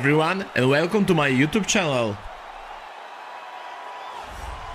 everyone, and welcome to my YouTube channel.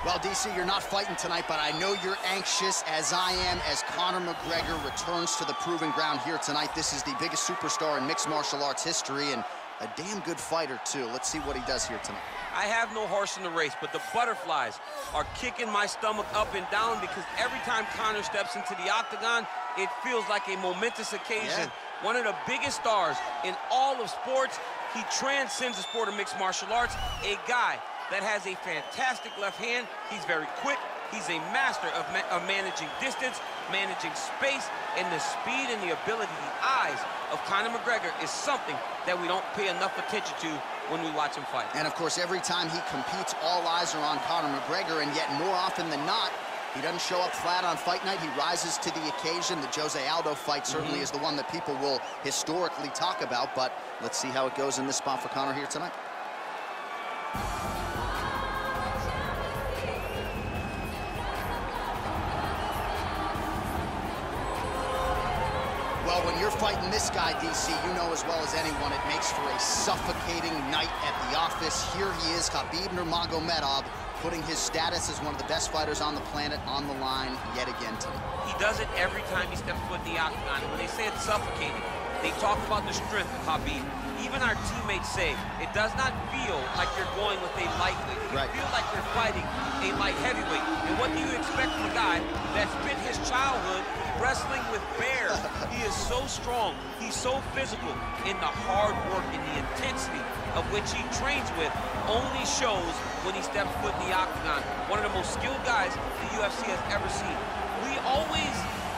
Well, DC, you're not fighting tonight, but I know you're anxious, as I am, as Conor McGregor returns to the proving ground here tonight. This is the biggest superstar in mixed martial arts history, and a damn good fighter, too. Let's see what he does here tonight. I have no horse in the race, but the butterflies are kicking my stomach up and down because every time Conor steps into the octagon, it feels like a momentous occasion. Yeah. One of the biggest stars in all of sports. He transcends the sport of mixed martial arts. A guy that has a fantastic left hand. He's very quick. He's a master of managing distance, managing space, and the speed and the ability, the eyes of Conor McGregor is something that we don't pay enough attention to when we watch him fight. And of course, every time he competes, all eyes are on Conor McGregor, and yet more often than not, he doesn't show up flat on fight night. He rises to the occasion. The Jose Aldo fight certainly is the one that people will historically talk about, but let's see how it goes in this spot for Conor here tonight. Well, when you're fighting this guy, DC, you know as well as anyone, it makes for a suffocating night at the office. Here he is, Khabib Nurmagomedov, putting his status as one of the best fighters on the planet on the line yet again tonight. He does it every time he steps foot in the octagon. And when they say it's suffocating, they talk about the strength of Khabib. Even our teammates say it does not feel like you're going with a lightweight. You feel like you're fighting a light heavyweight. And what do you expect from a guy that spent his childhood wrestling with bears? He is so strong, he's so physical, and the hard work and the intensity of which he trains with only shows when he steps foot in the octagon. One of the most skilled guys the UFC has ever seen. We always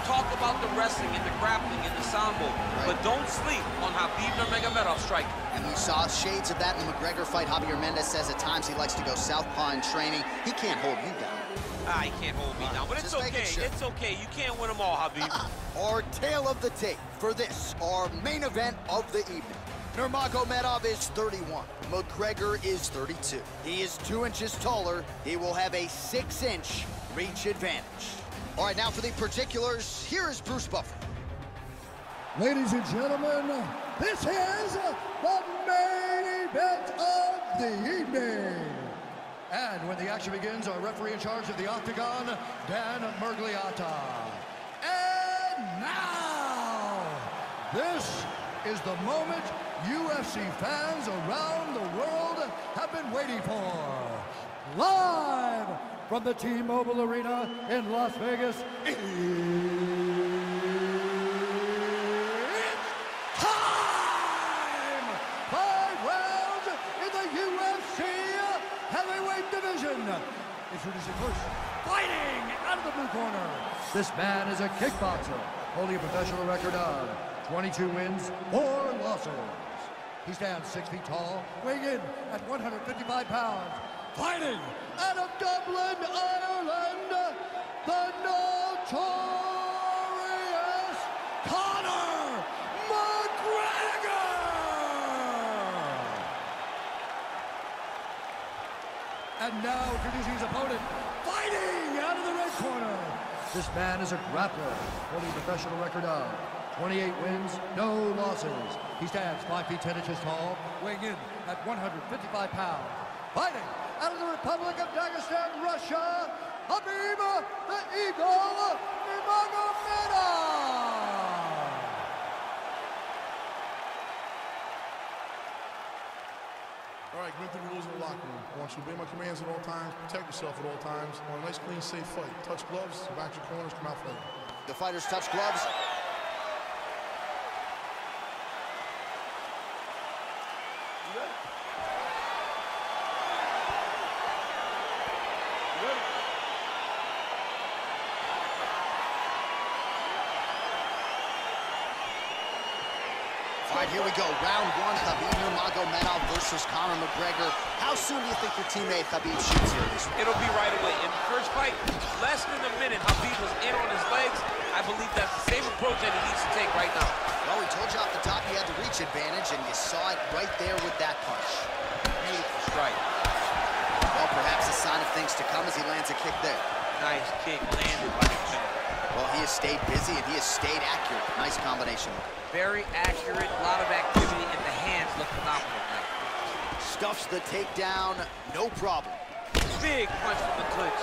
talk about the wrestling and the grappling and the sambo, but don't sleep on Khabib Nurmagomedov strike. And we saw shades of that in the McGregor fight. Javier Mendez says at times he likes to go southpaw in training. He can't hold you down. He can't hold me down, but it's okay. Sure. It's okay. You can't win them all, Khabib. Our tale of the tape for this, our main event of the evening. Nurmagomedov is 31. McGregor is 32. He is 2 inches taller. He will have a 6-inch reach advantage. All right, now for the particulars, here is Bruce Buffer. Ladies and gentlemen, this is the main event of the evening. And when the action begins, our referee in charge of the octagon, Dan Murgliata. And now, this is the moment UFC fans around the world have been waiting for. Live from the T-Mobile Arena in Las Vegas, it's time! 5 rounds in the UFC heavyweight division. Introducing first, fighting out of the blue corner. This man is a kickboxer, holding a professional record of 22 wins, 4 losses. He stands 6 feet tall, weighing in at 155 pounds. Fighting out of Dublin, Ireland, the notorious Conor McGregor! And now introducing his opponent, fighting out of the red corner. This man is a grappler, holding a professional record of 28 wins, no losses. He stands 5 feet 10 inches tall, weighing in at 155 pounds. Fighting out of the Republic of Dagestan, Russia, Khabib the Eagle Nurmagomedov. All right, going through the rules of the locker room. I want you to obey my commands at all times, protect yourself at all times. I want a nice, clean, safe fight. Touch gloves, back your corners, come out fighting. The fighters touch gloves. All right, here we go. Round 1, Khabib Nurmagomedov versus Conor McGregor. How soon do you think your teammate Khabib shoots here this week? It'll be right away. In the first fight, less than a minute, Khabib was in on his legs. I believe that's the same approach that he needs to take right now. Well, we told you off the top he had the reach advantage, and you saw it right there with that punch. Beautiful strike. Well, perhaps a sign of things to come as he lands a kick there. Nice kick landed by the chin. Well, he has stayed busy, and he has stayed accurate. Nice combination. Very accurate, a lot of activity, and the hands look phenomenal now. Stuffs the takedown, no problem. Big punch from the clinch.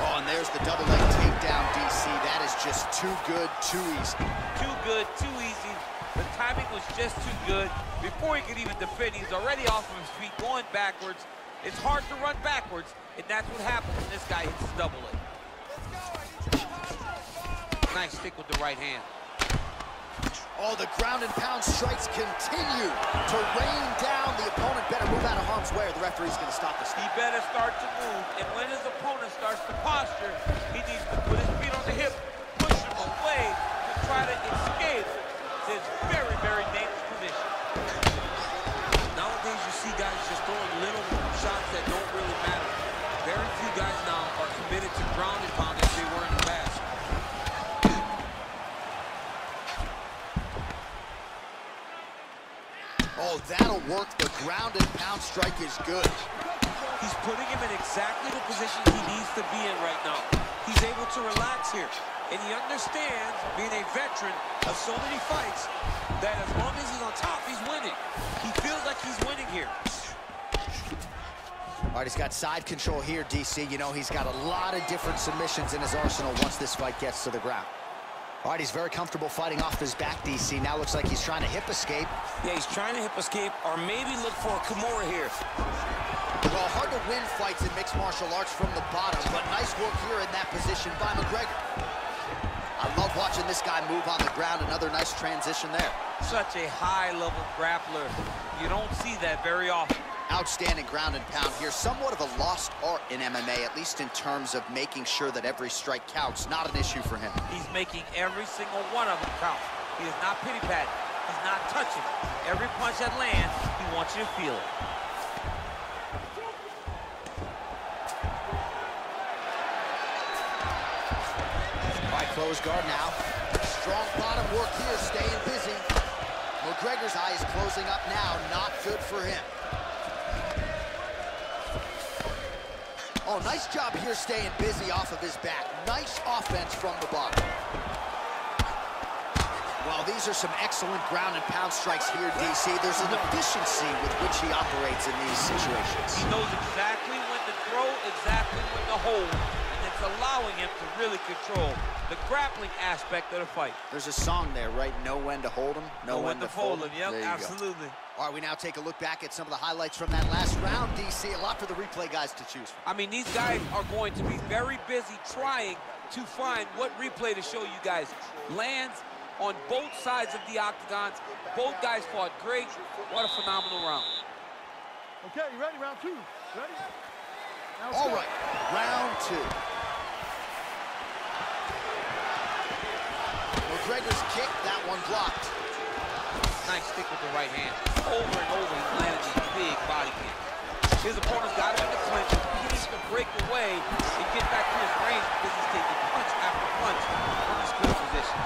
Oh, and there's the double leg takedown, DC. That is just too good, too easy. Too good, too easy. The timing was just too good. Before he could even defend, he's already off of his feet, going backwards. It's hard to run backwards, and that's what happens when this guy hits his double leg. Nice stick with the right hand. Oh, the ground and pound strikes continue to rain down. The opponent better move out of harm's way or the referee's going to stop this. He better start to move, and when his opponent starts to posture, he needs to put his feet on the hip, push him away to try to escape this very, very dangerous position. Nowadays, you see guys just throwing little shots that don't really matter. Very few guys now are committed to ground and pound as they were in the past. Oh, that'll work. The ground and pound strike is good. He's putting him in exactly the position he needs to be in right now. He's able to relax here. And he understands, being a veteran of so many fights, that as long as he's on top, he's winning. He feels like he's winning here. All right, he's got side control here, DC. You know, he's got a lot of different submissions in his arsenal once this fight gets to the ground. All right, he's very comfortable fighting off his back, DC. Now looks like he's trying to hip escape. Yeah, he's trying to hip escape or maybe look for a Kimura here. Well, hard to win fights in mixed martial arts from the bottom, but nice work here in that position by McGregor. I love watching this guy move on the ground. Another nice transition there. Such a high-level grappler. You don't see that very often. Outstanding ground and pound here. Somewhat of a lost art in MMA, at least in terms of making sure that every strike counts. Not an issue for him. He's making every single one of them count. He is not pity-patting. He's not touching. Every punch that lands, he wants you to feel it. Close guard now. Strong bottom work here, staying busy. McGregor's eye is closing up now. Not good for him. Oh, nice job here staying busy off of his back. Nice offense from the bottom. Well, these are some excellent ground and pound strikes here, DC. There's an efficiency with which he operates in these situations. He knows exactly when to throw, exactly when to hold, and it's allowing him to really control the grappling aspect of the fight. There's a song there, right? Know when to hold him, know when to fold him. Yep, absolutely. All right, we now take a look back at some of the highlights from that last round, DC. A lot for the replay guys to choose from. I mean, these guys are going to be very busy trying to find what replay to show you guys. Lands on both sides of the octagons. Both guys fought great. What a phenomenal round. Okay, you ready? Round two. Ready? All right, round two. McGregor's kick, that one blocked. Nice stick with the right hand. Over and over, he's landed these big body kicks. His opponent's got him in the clinch. He needs to break away and get back to his range because he's taking punch after punch from this clinch position.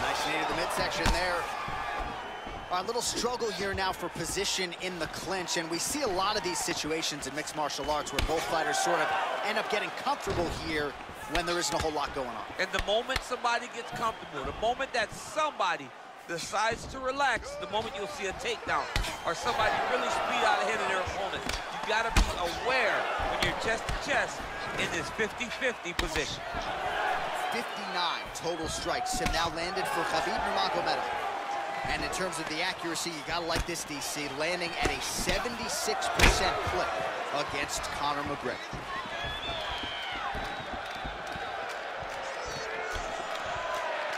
Nice knee to the midsection there. A little struggle here now for position in the clinch, and we see a lot of these situations in mixed martial arts where both fighters sort of end up getting comfortable here when there isn't a whole lot going on. And the moment somebody gets comfortable, the moment that somebody decides to relax, the moment you'll see a takedown or somebody really speed out ahead of their opponent. You gotta be aware when you're chest to chest in this 50-50 position. 59 total strikes have now landed for Khabib Nurmagomedov. And in terms of the accuracy, you gotta like this, DC, landing at a 76% clip against Conor McGregor.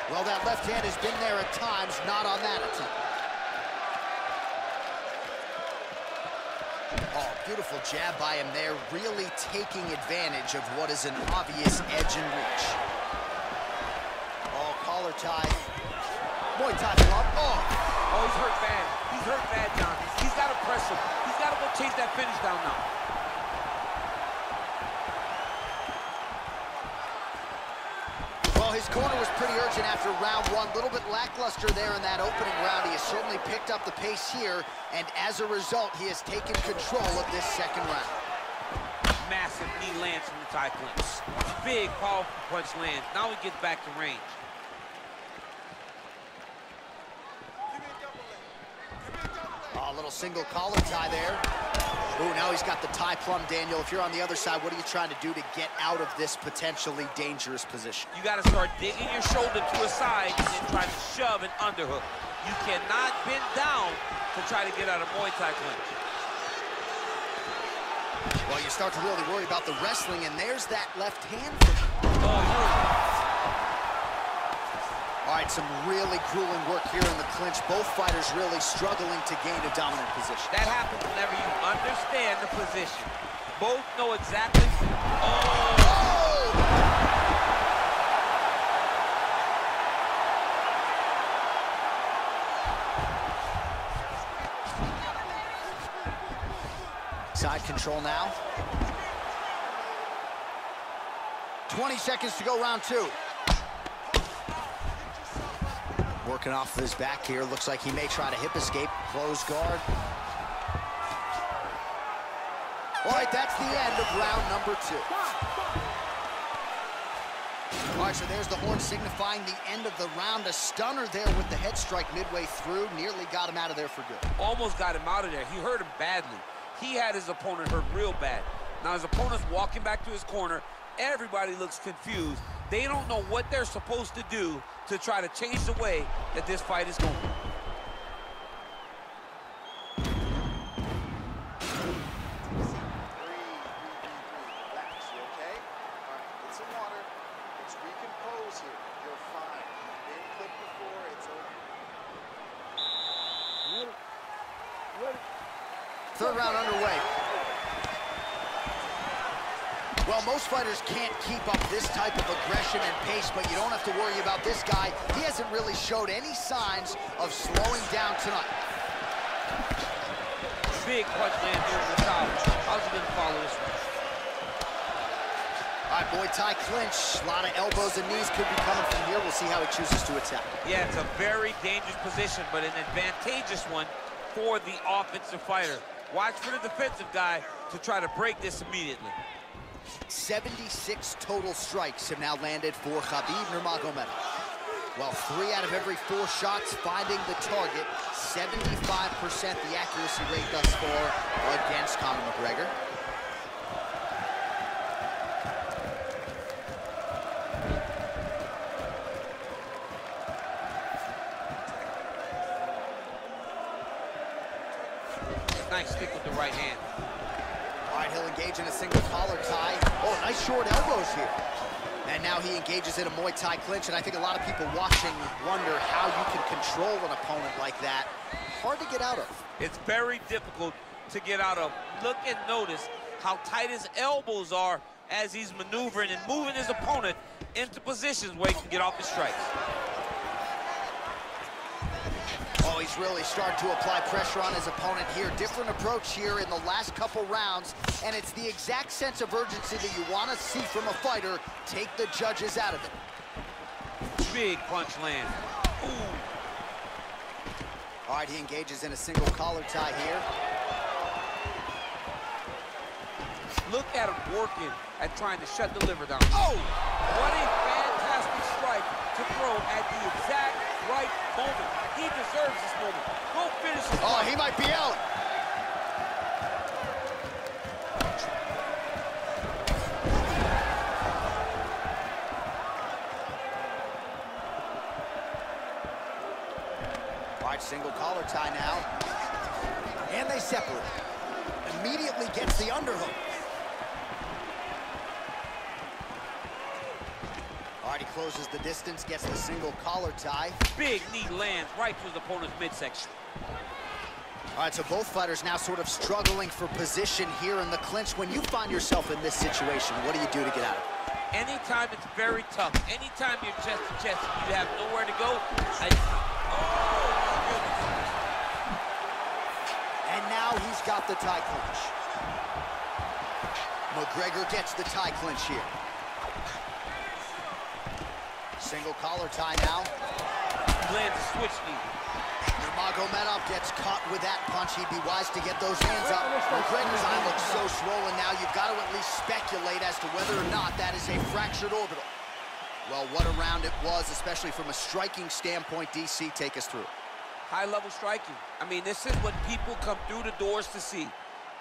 Well, that left hand has been there at times, not on that attempt. Oh, beautiful jab by him there, really taking advantage of what is an obvious edge and reach. Oh, collar tie. Muay Thai flop. Oh, he's hurt bad. He's hurt bad, John. He's got to press him. He's got to go chase that finish down now. Well, his corner was pretty urgent after round one. A little bit lackluster there in that opening round. He has certainly picked up the pace here, and as a result, he has taken control of this second round. Massive knee lands from the Thai clinch. Big, powerful punch lands. Now he gets back to range. Oh, a little Little single collar tie there. Ooh, now he's got the tie plum, Daniel. If you're on the other side, what are you trying to do to get out of this potentially dangerous position? You got to start digging your shoulder to a side and then try to shove an underhook. You cannot bend down to try to get out of Muay Thai clinch. Well, you start to really worry about the wrestling, and there's that left hand. All right, some really grueling work here in the clinch. Both fighters really struggling to gain a dominant position. That happens whenever you understand the position. Both know exactly. Side control now. 20 seconds to go, round 2. Working off of his back here. Looks like he may try to hip escape. Close guard. All right, that's the end of round number 2. All right, so there's the horn signifying the end of the round. A stunner there with the head strike midway through. Nearly got him out of there for good. Almost got him out of there. He hurt him badly. He had his opponent hurt real bad. Now his opponent's walking back to his corner. Everybody looks confused. They don't know what they're supposed to do to try to change the way that this fight is going. Third round underway. Well, most fighters can't keep up this type of aggression and pace, but you don't have to worry about this guy. He hasn't really showed any signs of slowing down tonight. Big punch land here in the top. How's he gonna follow this one? All right, Muay Thai clinch. A lot of elbows and knees could be coming from here. We'll see how he chooses to attack. Yeah, it's a very dangerous position, but an advantageous one for the offensive fighter. Watch for the defensive guy to try to break this immediately. 76 total strikes have now landed for Khabib Nurmagomedov. Well, 3 out of every 4 shots finding the target. 75% the accuracy rate thus far against Conor McGregor. Nice stick with the right hand. All right, he'll engage in a single collar tie. Oh, nice short elbows here. And now he engages in a Muay Thai clinch, and I think a lot of people watching wonder how you can control an opponent like that. Hard to get out of. It's very difficult to get out of. Look and notice how tight his elbows are as he's maneuvering and moving his opponent into positions where he can get off his strikes. Oh, he's really starting to apply pressure on his opponent here. Different approach here in the last couple rounds, and it's the exact sense of urgency that you want to see from a fighter. Take the judges out of it. Big punch land. Ooh. All right, he engages in a single collar tie here. Look at him working at trying to shut the liver down. Oh, what a fantastic strike to throw at the exact right moment. He deserves this moment. Go finish his fight. Oh, he might be out. All right, single collar tie now. And they separate. Immediately gets the underhook. All right, he closes the distance, gets the single collar tie. Big knee lands right to his opponent's midsection. All right, so both fighters now sort of struggling for position here in the clinch. When you find yourself in this situation, what do you do to get out of it? Anytime it's very tough, anytime you're chest to chest, you have nowhere to go. And now he's got the tie clinch. McGregor gets the tie clinch here. Single collar tie now. Lands a switch knee. Nurmagomedov gets caught with that punch. He'd be wise to get those hands up. McGregor's eye looks so swollen now. You've got to at least speculate as to whether or not that is a fractured orbital. Well, what a round it was, especially from a striking standpoint. DC, take us through. High-level striking. I mean, this is what people come through the doors to see.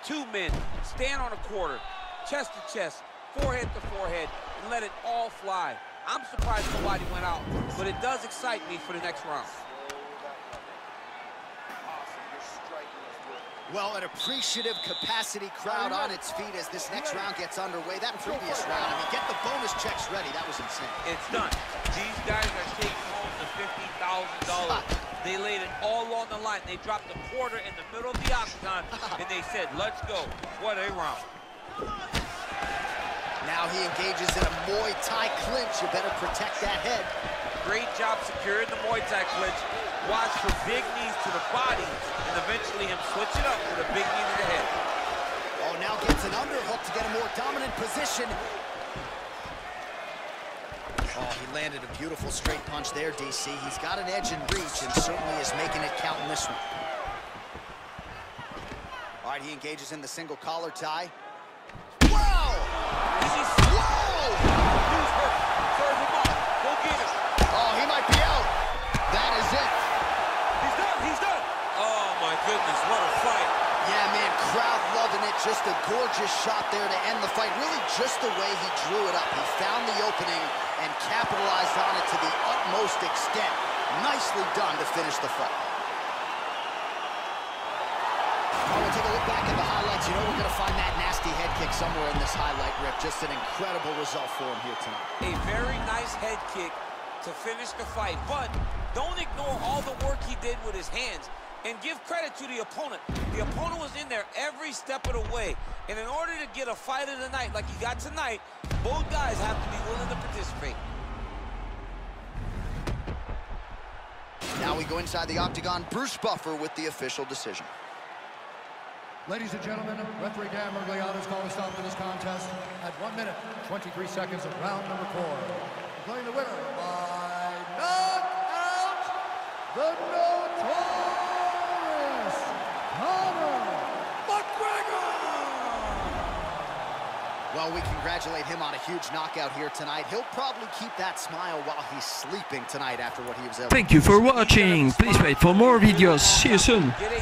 Two men stand on a quarter, chest to chest, forehead to forehead, and let it all fly. I'm surprised nobody went out, but it does excite me for the next round. Well, an appreciative capacity crowd on its feet as this next round gets underway. That previous round, I mean, get the bonus checks ready. That was insane. It's done. These guys are taking home the $50,000. They laid it all on the line. They dropped a quarter in the middle of the octagon, and they said, let's go. What a round. Now he engages in a Muay Thai clinch. You better protect that head. Great job securing the Muay Thai clinch. Watch for big knees to the body, and eventually him switch it up with a big knee to the head. Oh, now gets an underhook to get a more dominant position. Oh, he landed a beautiful straight punch there, DC. He's got an edge in reach and certainly is making it count in this one. All right, he engages in the single collar tie. Whoa! Whoa! Who's hurt? Serve him up. Go get him. Oh, he might be out. That is it. He's done. He's done. Oh, my goodness. What a fight. Yeah, man, crowd loving it. Just a gorgeous shot there to end the fight. Really just the way he drew it up. He found the opening and capitalized on it to the utmost extent. Nicely done to finish the fight. Well, we'll take a look back at the highlights. You know we're going to find that nasty head kick somewhere in this highlight rip. Just an incredible result for him here tonight. A very nice head kick to finish the fight, but don't ignore all the work he did with his hands. And give credit to the opponent. The opponent was in there every step of the way. And in order to get a fight of the night like you got tonight, both guys have to be willing to participate. Now we go inside the octagon. Bruce Buffer with the official decision. Ladies and gentlemen, referee Damme has called a stop to this contest at 1 minute, 23 seconds of round number 4. Declaring the winner by knockout, the notorious Conor McGregor! Well, we congratulate him on a huge knockout here tonight. He'll probably keep that smile while he's sleeping tonight after what he was able to do. Thank you for watching. Please wait for more videos. See you soon. Get a